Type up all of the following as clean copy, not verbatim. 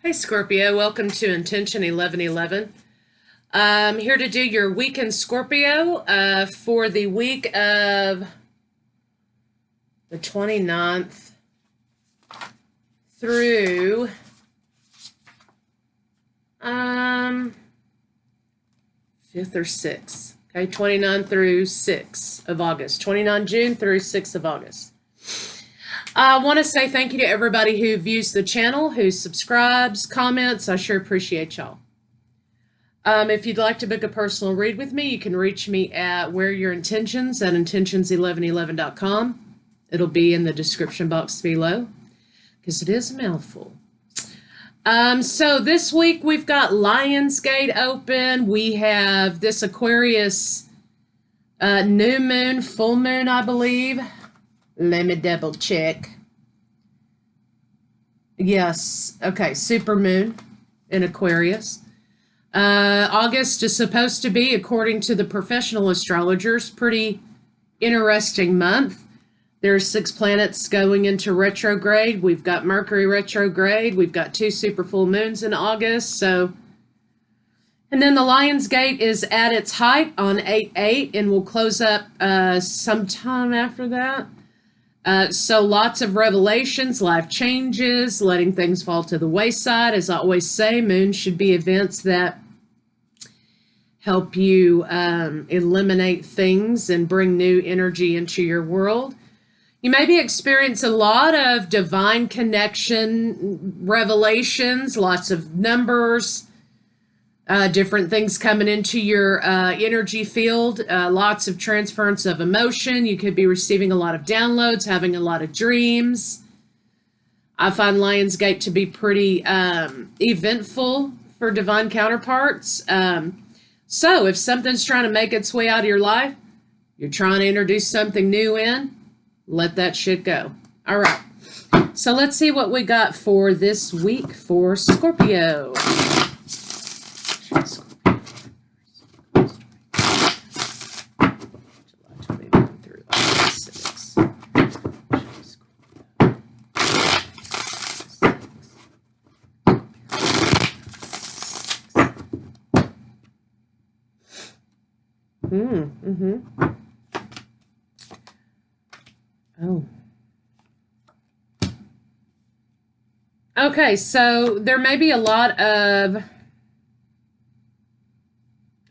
Hey Scorpio, welcome to Intention 1111. I'm here to do your weekend Scorpio for the week of the 29th through 5th or 6th. Okay, 29 through 6 of August. 29 June through 6th of August. I want to say thank you to everybody who views the channel, who subscribes, comments. I sure appreciate y'all. If you'd like to book a personal read with me, you can reach me at Where Your Intentions at intentions1111.com. It'll be in the description box below because it is a mouthful. So this week we've got Lionsgate open. We have this Aquarius new moon, full moon, I believe. Let me double check. Yes. Okay. Super moon in Aquarius. August is supposed to be, according to the professional astrologers, pretty interesting month. There's 6 planets going into retrograde. We've got Mercury retrograde. We've got 2 super full moons in August. And then the Lionsgate is at its height on 8/8 and will close up sometime after that. So lots of revelations, life changes, letting things fall to the wayside. As I always say, moons should be events that help you eliminate things and bring new energy into your world. You may be experiencing a lot of divine connection, revelations, lots of numbers, different things coming into your energy field, lots of transference of emotion. You could be receiving a lot of downloads, having a lot of dreams. I find Lionsgate to be pretty eventful for divine counterparts. So if something's trying to make its way out of your life, you're trying to introduce something new in, let that shit go. All right. So let's see what we got for this week for Scorpio. Oh. Okay, so there may be a lot of,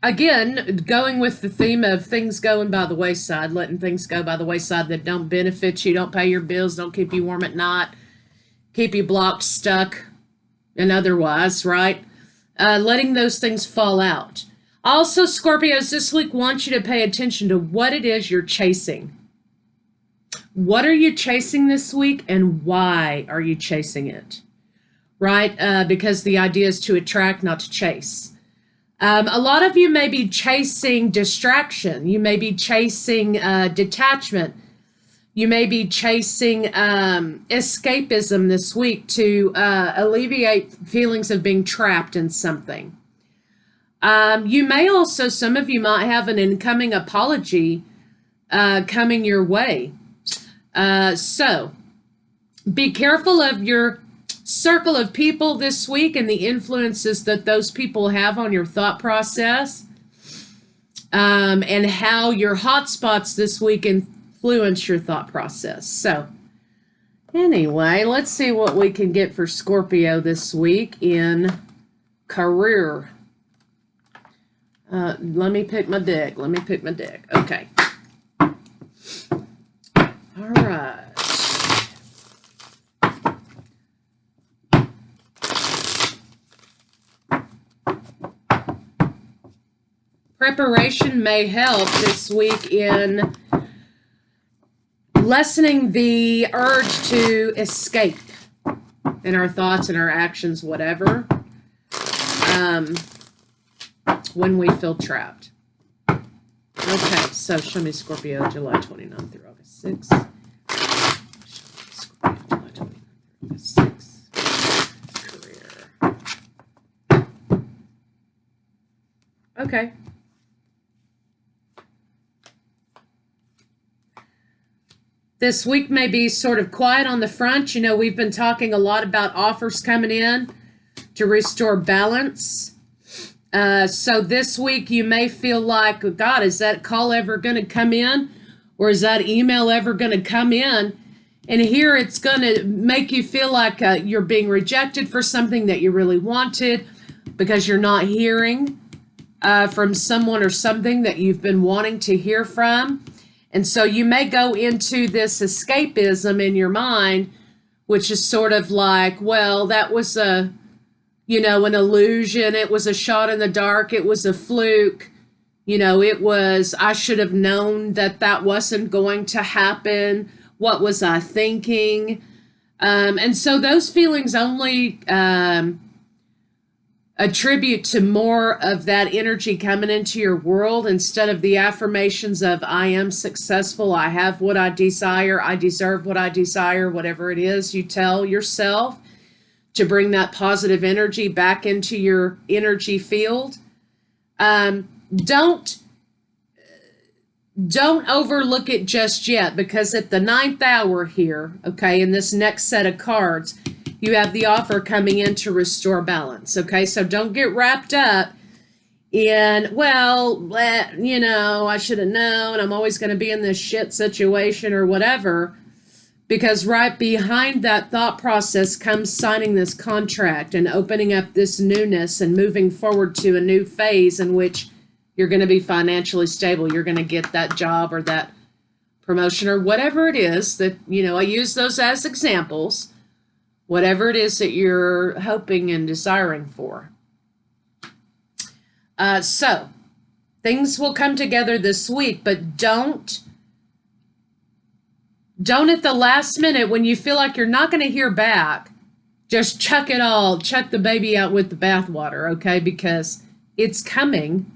again, going with the theme of things going by the wayside, letting things go by the wayside that don't benefit you, don't pay your bills, don't keep you warm at night, keep you blocked, stuck, and otherwise, right? Letting those things fall out. Also, Scorpios, this week want you to pay attention to what it is you're chasing. What are you chasing this week, and why are you chasing it? Right? Because the idea is to attract, not to chase. A lot of you may be chasing distraction. You may be chasing detachment. You may be chasing escapism this week to alleviate feelings of being trapped in something. You may also, some of you might have an incoming apology coming your way. So be careful of your circle of people this week and the influences that those people have on your thought process, and how your hotspots this week influence your thought process. So anyway, let's see what we can get for Scorpio this week in career. Let me pick my deck. Okay. All right. Preparation may help this week in lessening the urge to escape in our thoughts and our actions, whatever, when we feel trapped. Okay, so show me Scorpio, July 29th through August 6th. Scorpio, July 29th through August 6th. Career. Okay. This week may be sort of quiet on the front. You know, we've been talking a lot about offers coming in. to restore balance. So this week you may feel like, God, is that call ever going to come in? Or is that email ever going to come in? And here it's going to make you feel like you're being rejected for something that you really wanted because you're not hearing from someone or something that you've been wanting to hear from. And so you may go into this escapism in your mind, which is sort of like, well, that was an illusion. It was a shot in the dark. It was a fluke. I should have known that wasn't going to happen. What was I thinking? And so those feelings only attribute to more of that energy coming into your world instead of the affirmations of I am successful, I have what I desire, I deserve what I desire, whatever it is you tell yourself to bring that positive energy back into your energy field. Don't overlook it just yet, because at the 9th hour here, okay, in this next set of cards, you have the offer coming in to restore balance, okay? So don't get wrapped up in, I should have known, I'm always going to be in this shit situation or whatever, because right behind that thought process comes signing this contract and opening up this newness and moving forward to a new phase in which you're going to be financially stable. You're going to get that job or that promotion or whatever it is that, I use those as examples. Whatever it is that you're hoping and desiring for. So things will come together this week, but don't at the last minute, when you feel like you're not going to hear back, just chuck the baby out with the bathwater, okay? Because it's coming.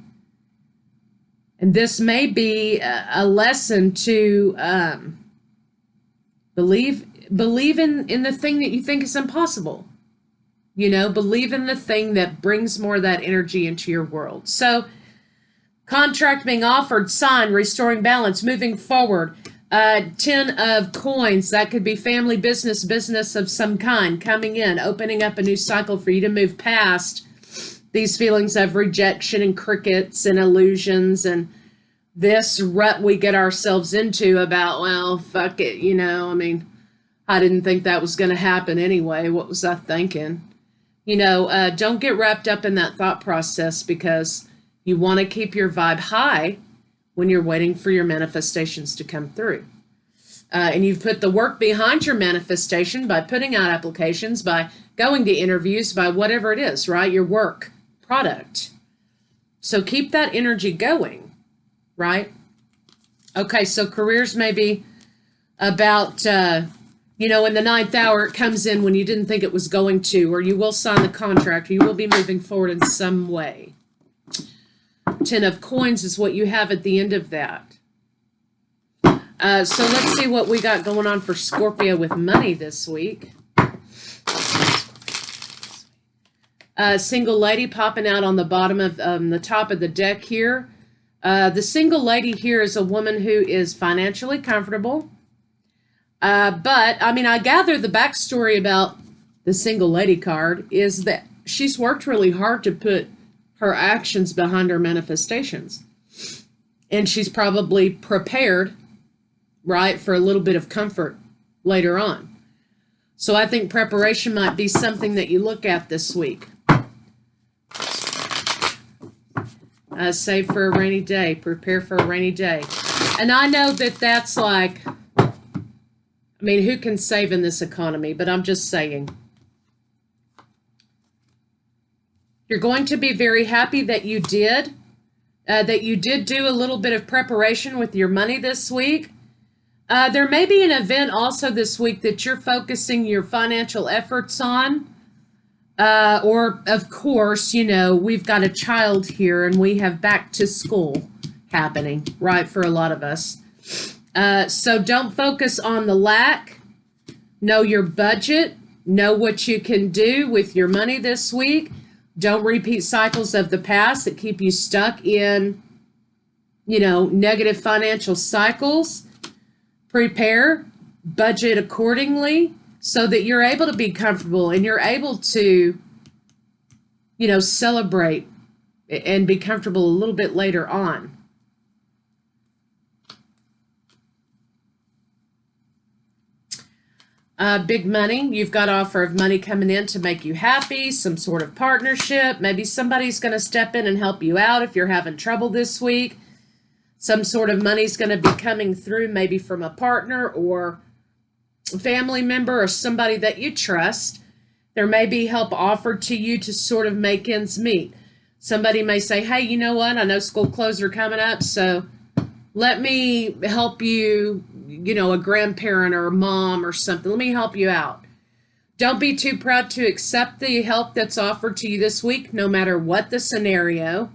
And this may be a lesson to believe in the thing that you think is impossible. Believe in the thing that brings more of that energy into your world. So, contract being offered, signed, restoring balance, moving forward. 10 of coins, that could be family business of some kind, coming in, opening up a new cycle for you to move past these feelings of rejection and crickets and illusions and this rut we get ourselves into about, well, fuck it, I didn't think that was going to happen anyway. What was I thinking? Don't get wrapped up in that thought process, because you want to keep your vibe high when you're waiting for your manifestations to come through. And you've put the work behind your manifestation by putting out applications, by going to interviews, by whatever it is, right? Your work product. So keep that energy going, right? Okay, so careers may be about, in the 9th hour, it comes in when you didn't think it was going to, or you will sign the contract, or you will be moving forward in some way. 10 of coins is what you have at the end of that. So let's see what we got going on for Scorpio with money this week. Single lady popping out on the bottom of the top of the deck here. The single lady here is a woman who is financially comfortable. But, I gather the backstory about the single lady card is that she's worked really hard to put her actions behind her manifestations. And she's probably prepared, right, for a little bit of comfort later on. So I think preparation might be something that you look at this week. Save for a rainy day. Prepare for a rainy day. And I know that that's like, who can save in this economy? But I'm just saying. You're going to be very happy that you did do a little bit of preparation with your money this week. There may be an event also this week that you're focusing your financial efforts on. Or, of course, we've got a child here and we have back to school happening, right, for a lot of us. So don't focus on the lack. Know your budget. Know what you can do with your money this week. Don't repeat cycles of the past that keep you stuck in, negative financial cycles. Prepare, budget accordingly so that you're able to be comfortable and you're able to celebrate and be comfortable a little bit later on. Big money. You've got offer of money coming in to make you happy, some sort of partnership. Maybe somebody's going to step in and help you out if you're having trouble this week. Some sort of money's going to be coming through, maybe from a partner or a family member or somebody that you trust. There may be help offered to you to sort of make ends meet. Somebody may say, hey, you know what? I know school clothes are coming up, so let me help you, a grandparent or a mom or something. Let me help you out. Don't be too proud to accept the help that's offered to you this week, no matter what the scenario.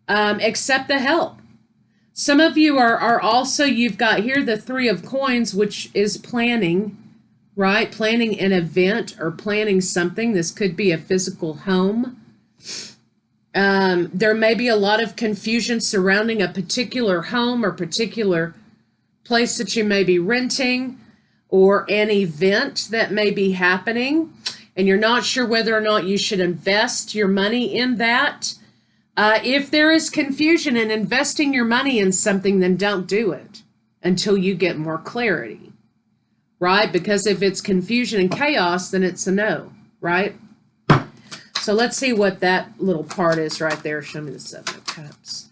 Accept the help. Some of you are also, you've got here the 3 of Coins, which is planning, right? Planning an event or planning something. This could be a physical home. There may be a lot of confusion surrounding a particular home or particular place that you may be renting or an event that may be happening, and you're not sure whether or not you should invest your money in that. If there is confusion in investing your money in something, then don't do it until you get more clarity, right? Because if it's confusion and chaos, then it's a no, right? So let's see what that little part is right there. Show me the 7 of Cups.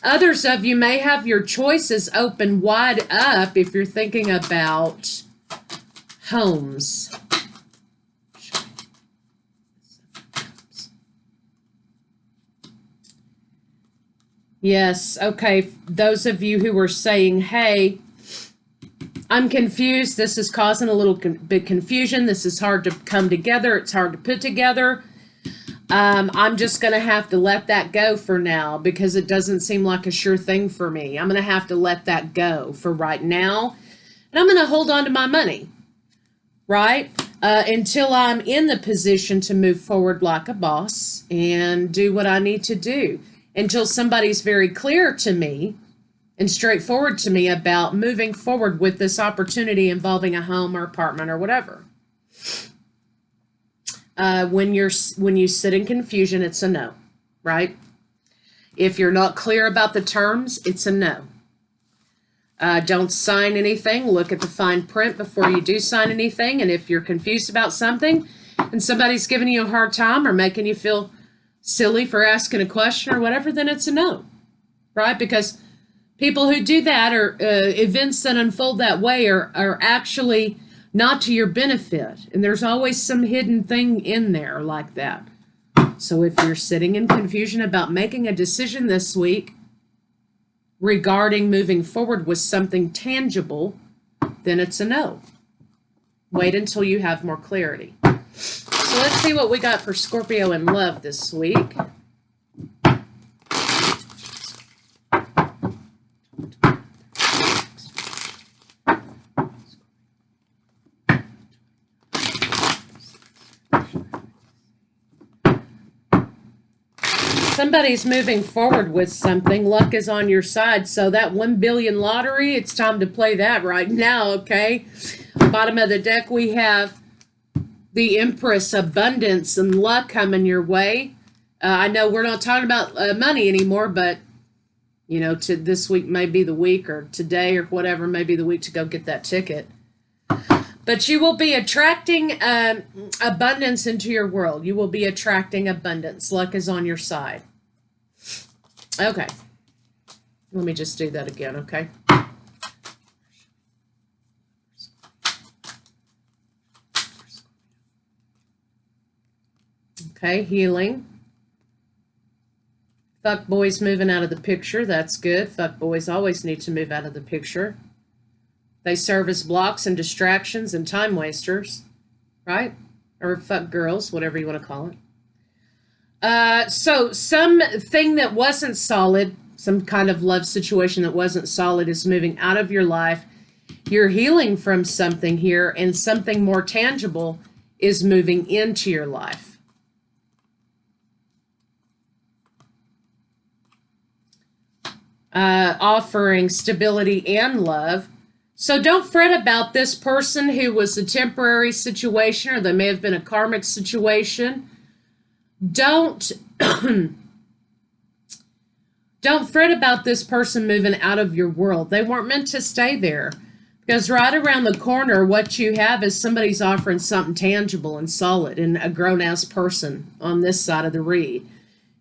Others of you may have your choices open wide up if you're thinking about homes. Yes, okay. Those of you who were saying, hey, I'm confused. This is causing a little bit confusion. This is hard to come together. It's hard to put together. I'm just going to have to let that go for now because it doesn't seem like a sure thing for me. I'm going to have to let that go for right now. And I'm going to hold on to my money, right? Until I'm in the position to move forward like a boss and do what I need to do. Until somebody's very clear to me and straightforward to me about moving forward with this opportunity involving a home or apartment or whatever. When you sit in confusion, it's a no, right? If you're not clear about the terms, it's a no. Don't sign anything. Look at the fine print before you do sign anything. And if you're confused about something and somebody's giving you a hard time or making you feel silly for asking a question or whatever, then it's a no, right? Because people who do that or events that unfold that way are actually not to your benefit. And there's always some hidden thing in there like that. So if you're sitting in confusion about making a decision this week regarding moving forward with something tangible, then it's a no. Wait until you have more clarity. So let's see what we got for Scorpio in love this week. Somebody's moving forward with something. Luck is on your side. So that 1 billion lottery, it's time to play that right now, okay? Bottom of the deck, we have the Empress, abundance and luck coming your way. I know we're not talking about money anymore, but, this week may be the week, or today or whatever may be the week to go get that ticket. But you will be attracting abundance into your world. You will be attracting abundance. Luck is on your side. Okay. Let me just do that again, okay? Okay, healing. Fuck boys moving out of the picture. That's good. Fuck boys always need to move out of the picture. They serve as blocks and distractions and time wasters, right? Or fuck girls, whatever you want to call it. So something that wasn't solid, some kind of love situation that wasn't solid is moving out of your life. You're healing from something here, and something more tangible is moving into your life. Offering stability and love. So don't fret about this person who was a temporary situation, or they may have been a karmic situation. don't don't fret about this person moving out of your world. They weren't meant to stay there. Because right around the corner, what you have is somebody's offering something tangible and solid, and a grown-ass person on this side of the read.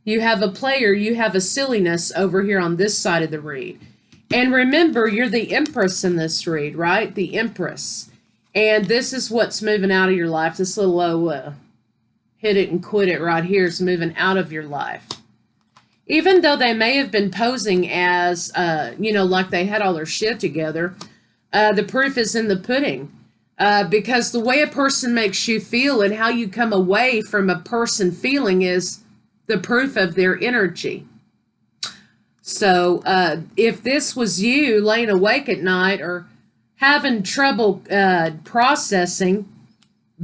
You have a player, you have a silliness over here on this side of the read. And remember, you're the Empress in this read, right? The Empress. And this is what's moving out of your life. This little hit it and quit it right here is moving out of your life. Even though they may have been posing as, like they had all their shit together, the proof is in the pudding. Because the way a person makes you feel and how you come away from a person feeling is the proof of their energy. So if this was you laying awake at night or having trouble processing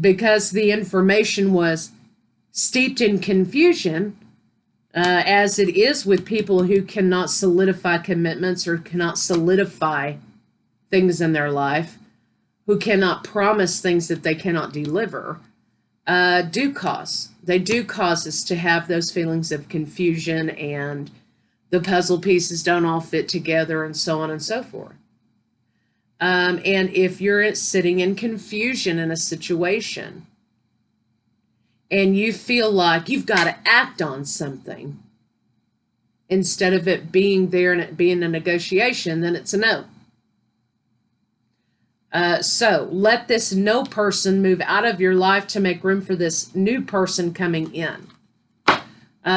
because the information was steeped in confusion, as it is with people who cannot solidify commitments or cannot solidify things in their life, who cannot promise things that they cannot deliver, they do cause us to have those feelings of confusion, and the puzzle pieces don't all fit together, and so on and so forth. And if you're sitting in confusion in a situation and you feel like you've got to act on something instead of it being there and it being a negotiation, then it's a no. So let this no person move out of your life to make room for this new person coming in.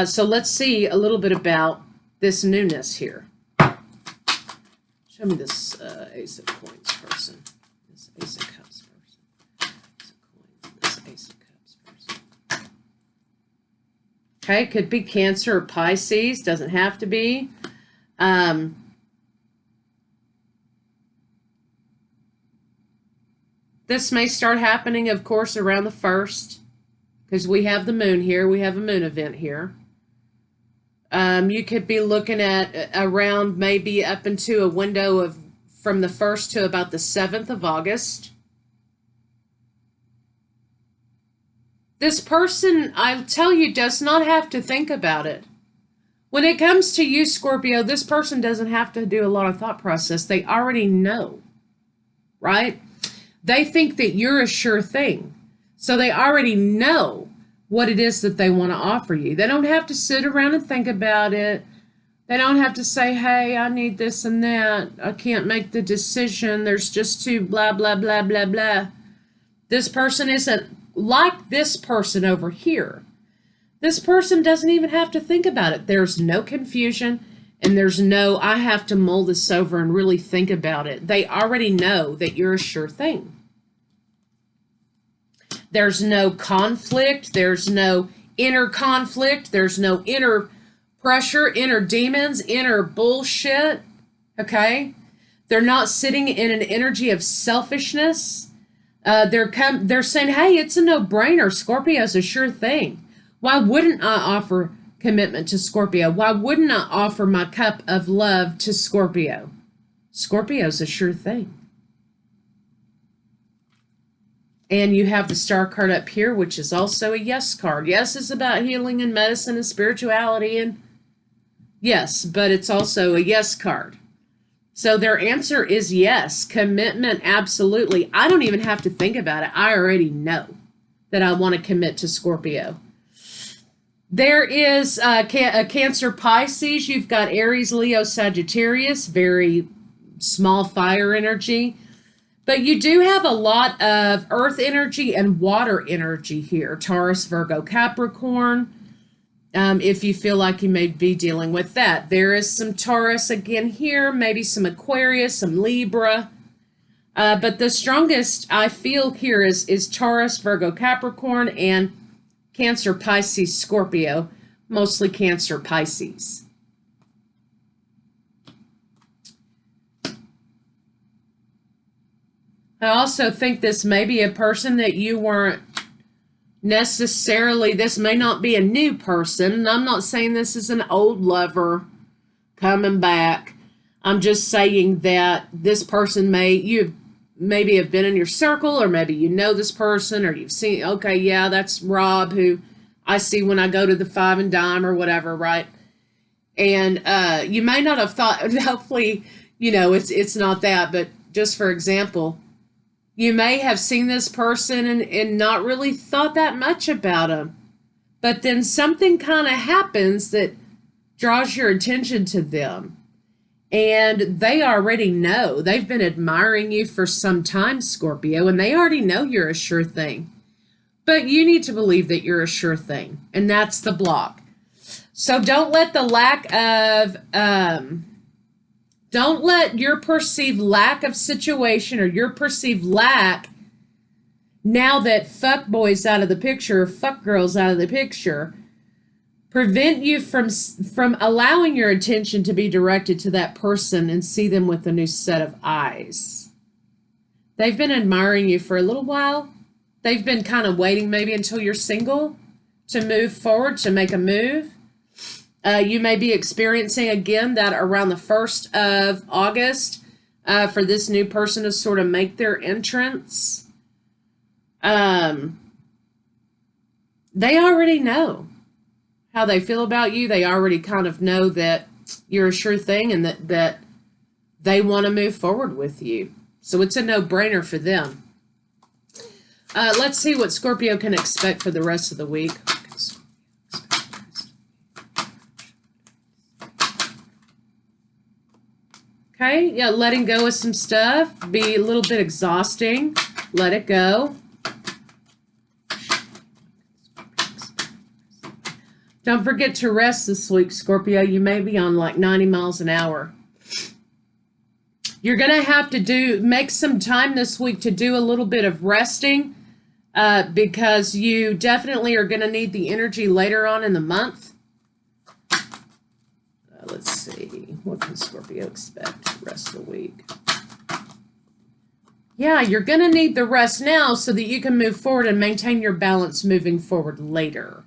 So let's see a little bit about this newness here. Show me this Ace of Coins person. This Ace of Cups person. Ace of Coins. This Ace of Cups person. Okay, could be Cancer or Pisces. Doesn't have to be. This may start happening, of course, around the 1st, because we have the moon here. We have a moon event here. You could be looking at around maybe up into a window of from the 1st to about the 7th of August. This person, I'll tell you, does not have to think about it. When it comes to you, Scorpio, this person doesn't have to do a lot of thought process. They already know, right? They think that you're a sure thing. So they already know what it is that they want to offer you. They don't have to sit around and think about it. They don't have to say, hey, I need this and that. I can't make the decision. There's just too blah, blah, blah, blah, blah. This person isn't like this person over here. This person doesn't even have to think about it. There's no confusion, and there's no, I have to mull this over and really think about it. They already know that you're a sure thing. There's no conflict. There's no inner conflict. There's no inner pressure, inner demons, inner bullshit. Okay? They're not sitting in an energy of selfishness. They're saying, hey, it's a no-brainer. Scorpio's a sure thing. Why wouldn't I offer commitment to Scorpio? Why wouldn't I offer my cup of love to Scorpio? Scorpio's a sure thing. And you have the Star card up here, which is also a yes card. Yes is about healing and medicine and spirituality, and yes, but it's also a yes card. So their answer is yes. Commitment, absolutely. I don't even have to think about it. I already know that I want to commit to Scorpio. There is a Cancer Pisces. You've got Aries, Leo, Sagittarius, very small fire energy. But you do have a lot of earth energy and water energy here. Taurus, Virgo, Capricorn. If you feel like you may be dealing with that. There is some Taurus again here, maybe some Aquarius, some Libra. But the strongest I feel here is Taurus, Virgo, Capricorn, and Cancer, Pisces, Scorpio. Mostly Cancer, Pisces. I also think this may be a person that you weren't necessarily, this may not be a new person. I'm not saying this is an old lover coming back. I'm just saying that this person you maybe have been in your circle, or maybe you know this person, or you've seen, okay, yeah, that's Rob who I see when I go to the Five and Dime or whatever, right? And you may not have thought, hopefully, it's not that, but just for example, you may have seen this person and not really thought that much about them. But then something kind of happens that draws your attention to them. And they already know. They've been admiring you for some time, Scorpio, and they already know you're a sure thing. But you need to believe that you're a sure thing, and that's the block. So don't let the don't let your perceived lack of situation or your perceived lack, now that fuck boys out of the picture, fuck girls out of the picture, prevent you from allowing your attention to be directed to that person and see them with a new set of eyes. They've been admiring you for a little while. They've been kind of waiting maybe until you're single to move forward, to make a move. You may be experiencing again that around the 1st of August for this new person to sort of make their entrance. They already know how they feel about you. They already kind of know that you're a sure thing and that they want to move forward with you. So it's a no-brainer for them. Let's see what Scorpio can expect for the rest of the week. Okay, yeah, letting go of some stuff. Be a little bit exhausting. Let it go. Don't forget to rest this week, Scorpio. You may be on like 90 miles an hour. You're going to have to make some time this week to do a little bit of resting because you definitely are going to need the energy later on in the month. Let's see. What can Scorpio expect the rest of the week? Yeah, you're going to need the rest now so that you can move forward and maintain your balance moving forward later.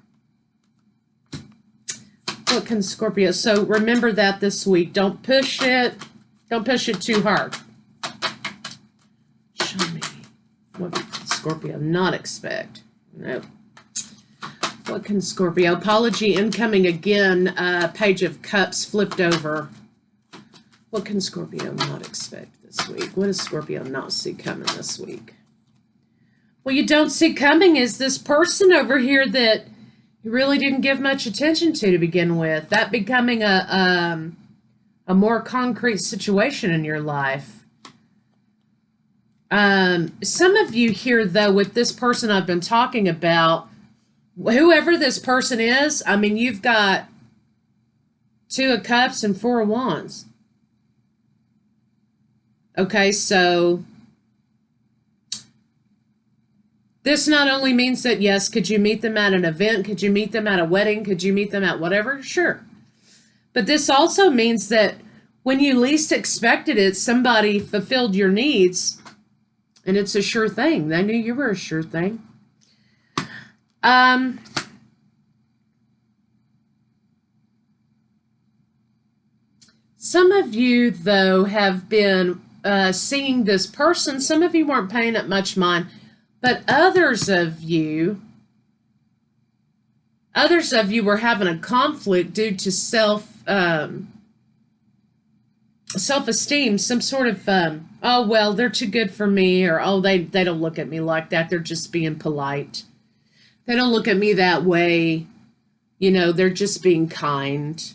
What can Scorpio? So remember that this week. Don't push it. Don't push it too hard. Show me. What can Scorpio not expect? Nope. What can Scorpio? Apology incoming again. Page of Cups flipped over. What can Scorpio not expect this week? What does Scorpio not see coming this week? What you don't see coming is this person over here that you really didn't give much attention to begin with. That becoming a more concrete situation in your life. Some of you here, though, with this person I've been talking about, whoever this person is, I mean, you've got 2 of Cups and 4 of Wands. Okay, so this not only means that, yes, could you meet them at an event? Could you meet them at a wedding? Could you meet them at whatever? Sure. But this also means that when you least expected it, somebody fulfilled your needs, and it's a sure thing. They knew you were a sure thing. Some of you, though, have been seeing this person. Some of you weren't paying it much mind. But others of you were having a conflict due to self-esteem, some sort of, oh, well, they're too good for me, or, oh, they don't look at me like that. They're just being polite. They don't look at me that way. They're just being kind.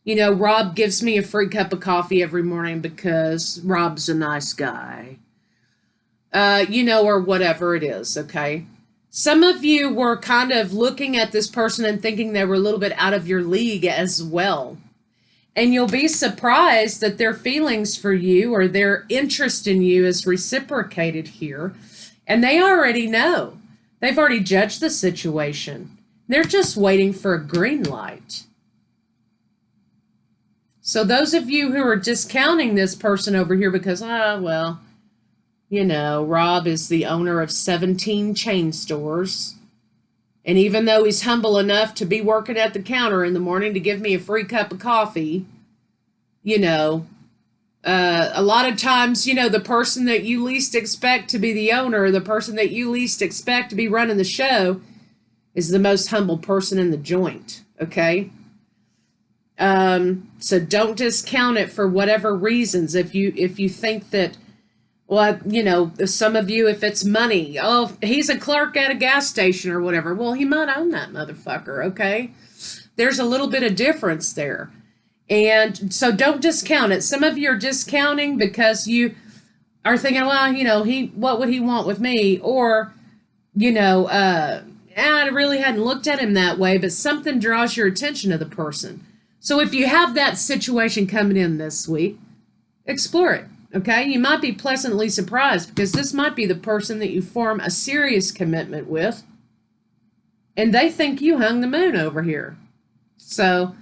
Rob gives me a free cup of coffee every morning because Rob's a nice guy. Or whatever it is, okay? Some of you were kind of looking at this person and thinking they were a little bit out of your league as well. And you'll be surprised that their feelings for you or their interest in you is reciprocated here. And they already know. They've already judged the situation. They're just waiting for a green light. So those of you who are discounting this person over here because, Rob is the owner of 17 chain stores. And even though he's humble enough to be working at the counter in the morning to give me a free cup of coffee, a lot of times, the person that you least expect to be the owner, the person that you least expect to be running the show, is the most humble person in the joint, okay? So don't discount it for whatever reasons. If you think that, well, you know, some of you, if it's money, oh, he's a clerk at a gas station or whatever. Well, he might own that motherfucker, okay? There's a little bit of difference there. And so don't discount it. Some of you are discounting because you are thinking, well, you know, what would he want with me? Or, you know, I really hadn't looked at him that way, but something draws your attention to the person. So if you have that situation coming in this week, explore it, okay? You might be pleasantly surprised because this might be the person that you form a serious commitment with, and they think you hung the moon over here. So,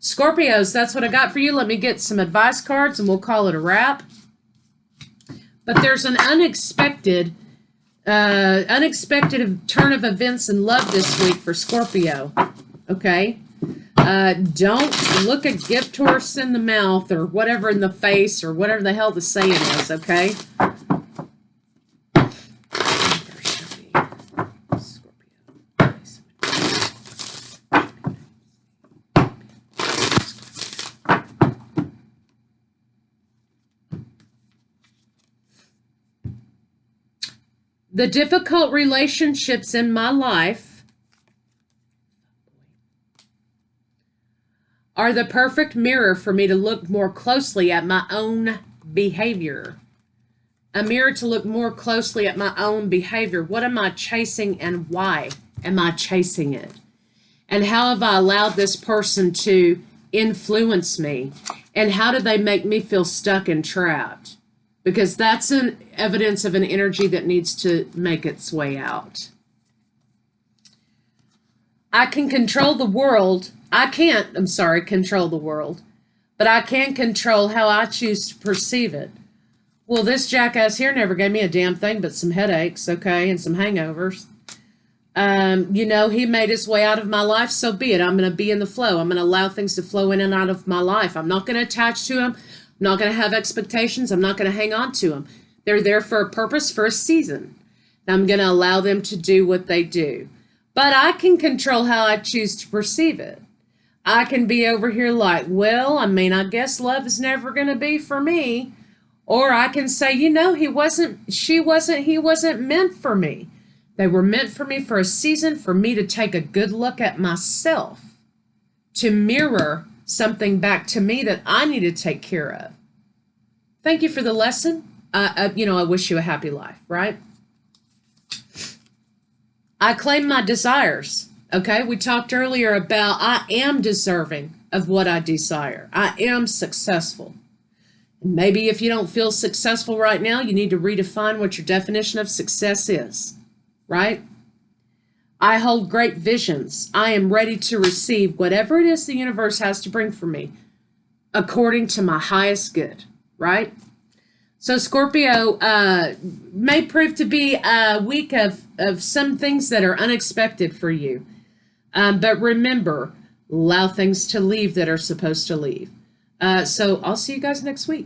Scorpios, that's what I got for you. Let me get some advice cards, and we'll call it a wrap. But there's an unexpected turn of events in love this week for Scorpio, okay? Don't look a gift horse in the mouth or whatever in the face or whatever the hell the saying is, okay? The difficult relationships in my life are the perfect mirror for me to look more closely at my own behavior. A mirror to look more closely at my own behavior. What am I chasing and why am I chasing it? And how have I allowed this person to influence me? And how do they make me feel stuck and trapped? Because that's an evidence of an energy that needs to make its way out. I can control the world. I can't, control the world. But I can control how I choose to perceive it. Well, this jackass here never gave me a damn thing but some headaches, okay, and some hangovers. You know, he made his way out of my life, so be it. I'm going to be in the flow. I'm going to allow things to flow in and out of my life. I'm not going to attach to him. I'm not going to have expectations. I'm not going to hang on to them. They're there for a purpose, for a season. I'm going to allow them to do what they do. But I can control how I choose to perceive it. I can be over here like, well, I mean, I guess love is never going to be for me. Or I can say, you know, he wasn't meant for me. They were meant for me for a season, for me to take a good look at myself, to mirror something back to me that I need to take care of. Thank you for the lesson. You know, I wish you a happy life, right? I claim my desires, okay? We talked earlier about I am deserving of what I desire. I am successful. Maybe if you don't feel successful right now, you need to redefine what your definition of success is, right? I hold great visions. I am ready to receive whatever it is the universe has to bring for me according to my highest good, right? So Scorpio may prove to be a week of some things that are unexpected for you. But remember, allow things to leave that are supposed to leave. So I'll see you guys next week.